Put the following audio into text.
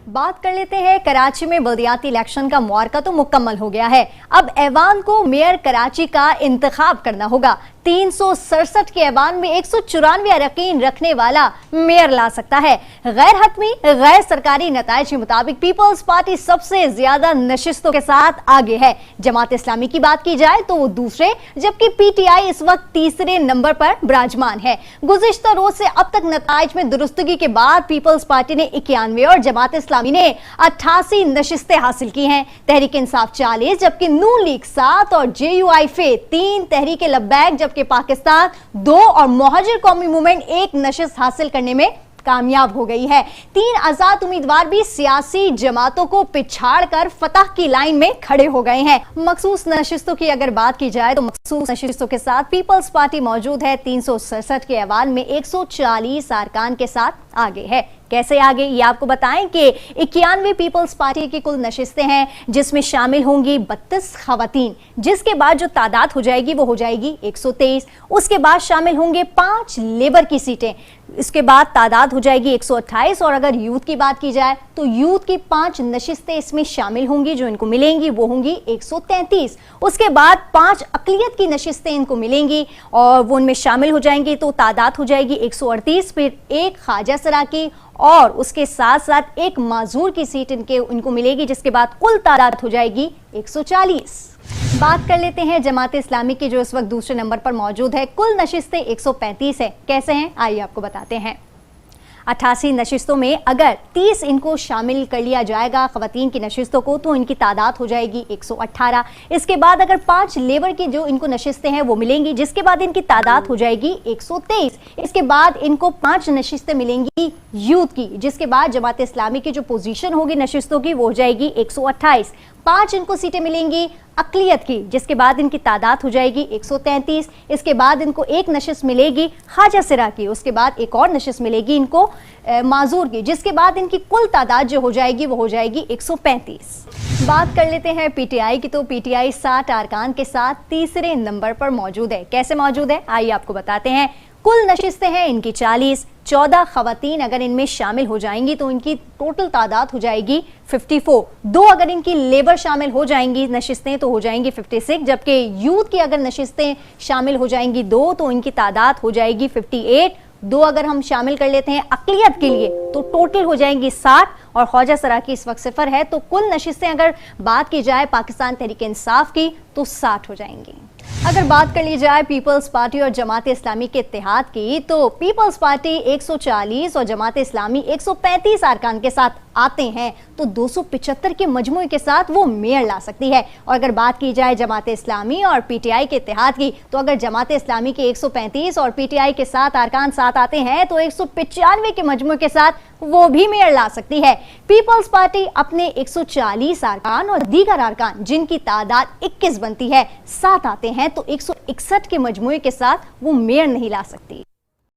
बात कर लेते हैं कराची में बल्दियाती इलेक्शन का मुआरका तो मुकम्मल हो गया है। अब ऐवान को मेयर कराची का इंतखाब करना होगा। 367 के ऐवान में 194 अरकान रखने वाला मेयर ला सकता है। गैर हतमी गैर सरकारी नताइज के मुताबिक पीपल्स पार्टी सबसे ज्यादा नशिस्तों के साथ आगे है। जमात इस्लामी की बात की जाए तो वो दूसरे, जबकि पीटीआई इस वक्त तीसरे नंबर पर विराजमान है। गुज़िश्ता रोज से अब तक नताइज में दुरुस्तगी के बाद पीपल्स पार्टी ने 91 और जमात इस्लामी ने 88 नशिस्तें हासिल की हैं। तहरीक इंसाफ 40, जबकि नून लीग 7 और JUI 3, तहरीक लब्बैक जबकि पाकिस्तान 2 और मुहाजिर कौमी मूवमेंट 1 नशिस्त हासिल करने में कामयाब हो गई है। 3 आजाद उम्मीदवार भी सियासी जमातों को पिछाड़कर फतह की लाइन में खड़े हो गए हैं। मखसूस नशिस्तों की अगर बात की जाए तो मखसूस नशिस्तों के साथ पीपल्स पार्टी मौजूद है। 367 के ऐवान में 140 अरकान के साथ आगे है। कैसे आगे ये आपको बताएं कि 91 पीपल्स पार्टी की कुल नशिस्तें हैं, जिसमें शामिल होंगी 32 खवातीन, जिसके बाद जो तादाद हो जाएगी वो हो जाएगी 123। उसके बाद शामिल होंगे 5 लेबर की सीटें, इसके बाद तादाद हो जाएगी 128। और अगर यूथ की बात की जाए तो यूथ की 5 नशिस्तें इसमें शामिल होंगी, जो इनको मिलेंगी वो होंगी 133। उसके बाद 5 अक़लियत की नशिस्तें इनको मिलेंगी और वो उनमें शामिल हो जाएंगी, तो तादाद हो जाएगी 138। फिर एक ख्वाजा सरा की और उसके साथ साथ एक माजूर की सीट इनको मिलेगी, जिसके बाद कुल तादाद हो जाएगी 140। बात कर लेते हैं जमात इस्लामी की, जो इस वक्त दूसरे नंबर पर मौजूद है। कुल नशिस्तें 135 है। कैसे हैं आइए आपको बताते हैं। 88 नशिस्तों में अगर 30 इनको शामिल कर लिया जाएगा ख़वातीन की नशिस्तों को, तो इनकी तादाद हो जाएगी 118। इसके बाद अगर 5 लेबर की जो इनको नशिस्तें हैं वो मिलेंगी, जिसके बाद इनकी तादाद हो जाएगी 123। इसके बाद इनको 5 नशिस्तें मिलेंगी यूथ की, जिसके बाद जमात इस्लामी की जो पोजीशन होगी नशिस्तों की वो हो जाएगी 128। 5 इनको सीटें मिलेंगी अक़लियत की, जिसके बाद इनकी तादाद हो जाएगी 133। इसके बाद इनको एक नशिस्त मिलेगी ख्वाजा सिरा की, उसके बाद एक और नशिस्त मिलेगी इनको माजूर की, जिसके बाद इनकी कुल तादाद जो हो जाएगी वो हो जाएगी 135। बात कर लेते हैं पीटीआई की, तो पीटीआई 60 अरकान के साथ तीसरे नंबर पर मौजूद है। कैसे मौजूद है आइए आपको बताते हैं। कुल नशिस्तें हैं इनकी 40, 14 खवातीन अगर इनमें शामिल हो जाएंगी तो इनकी टोटल तादाद हो जाएगी 54। 2 अगर इनकी लेबर शामिल हो जाएंगी नशिस्तें तो हो जाएंगी 56, जबकि यूथ की अगर नशिस्तें शामिल हो जाएंगी 2 तो इनकी तादाद हो जाएगी 58। 2 अगर हम शामिल कर लेते हैं अक़लियत के लिए तो टोटल हो जाएंगी 60 और ख्वाजा सरा की इस वक्त 0 है। तो कुल नशिस्तें अगर बात की जाए पाकिस्तान तहरीक इंसाफ की तो 60 हो जाएंगी। अगर बात कर ली जाए पीपल्स पार्टी और जमात इस्लामी के इत्तेहाद की, तो पीपल्स पार्टी 140 और जमात इस्लामी 135 अरकान के साथ आते हैं, तो 275 के मजमूए के साथ वो मेयर ला सकती है। और अगर बात की जाए जमात इस्लामी और पीटीआई के इत्तेहाद की, तो अगर जमात इस्लामी के 135 और पीटीआई के साथ अरकान साथ आते हैं तो 195 के मजमूए के साथ वो भी मेयर ला सकती है। पीपल्स पार्टी अपने 140 अरकान और दीगर अरकान जिनकी तादाद 21 बनती है साथ आते हैं, तो 161 के मजमूए के साथ वो मेयर नहीं ला सकती।